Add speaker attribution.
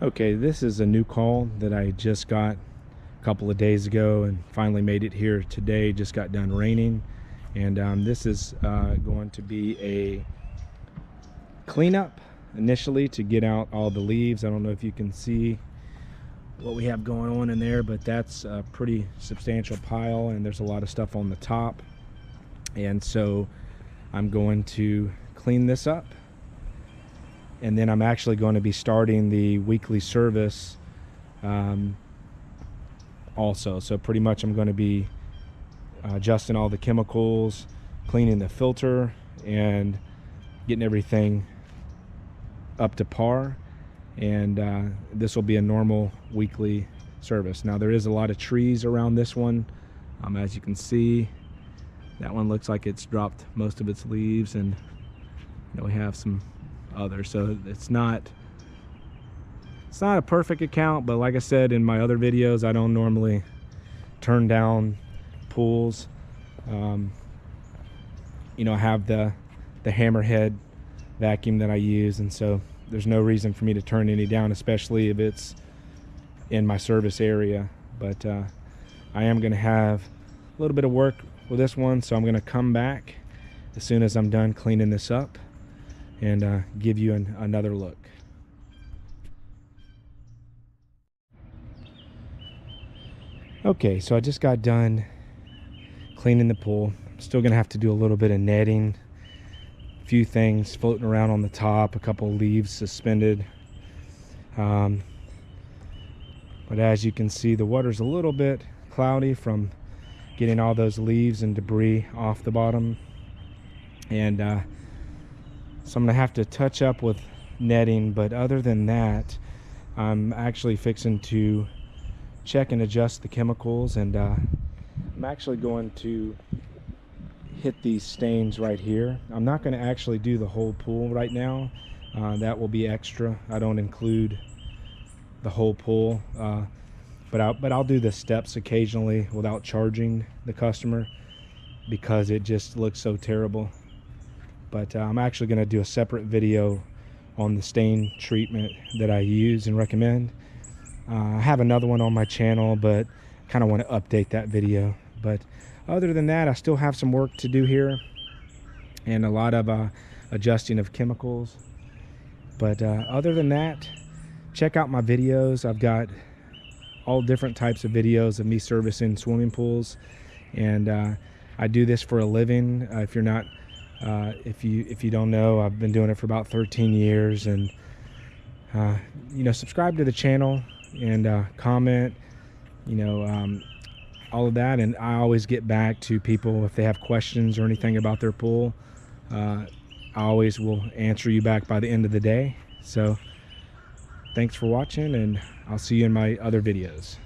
Speaker 1: Okay, this is a new call that I just got a couple of days ago and finally made it here today. Just got done raining, and this is going to be a cleanup initially to get out all the leaves. I don't know if you can see what we have going on in there, but that's a pretty substantial pile, and there's a lot of stuff on the top. And so I'm going to clean this up, and then I'm actually going to be starting the weekly service also. So pretty much I'm going to be adjusting all the chemicals, cleaning the filter, and getting everything up to par. And this will be a normal weekly service. Now there is a lot of trees around this one. As you can see, that one looks like it's dropped most of its leaves, and we have some others. So it's not a perfect account, but like I said in my other videos, I don't normally turn down pools. I have the hammerhead vacuum that I use, and so there's no reason for me to turn any down, especially if it's in my service area. But I am going to have a little bit of work with this one, so I'm going to come back as soon as I'm done cleaning this up and give you another look. Okay, so I just got done cleaning the pool. I'm still gonna have to do a little bit of netting, a few things floating around on the top, a couple leaves suspended. But as you can see, the water's a little bit cloudy from getting all those leaves and debris off the bottom. And so I'm gonna have to touch up with netting, but other than that, I'm actually fixing to check and adjust the chemicals, and I'm actually going to hit these stains right here. I'm not going to actually do the whole pool right now. That will be extra. I don't include the whole pool, but I'll do the steps occasionally without charging the customer because it just looks so terrible. But I'm actually going to do a separate video on the stain treatment that I use and recommend. I have another one on my channel, but kind of want to update that video. But other than that, I still have some work to do here and a lot of adjusting of chemicals. But other than that, check out my videos. I've got all different types of videos of me servicing swimming pools, and I do this for a living. If you're not if you don't know, I've been doing it for about 13 years, and subscribe to the channel and comment, all of that, and I always get back to people if they have questions or anything about their pool. I always will answer you back by the end of the day. So thanks for watching, and I'll see you in my other videos.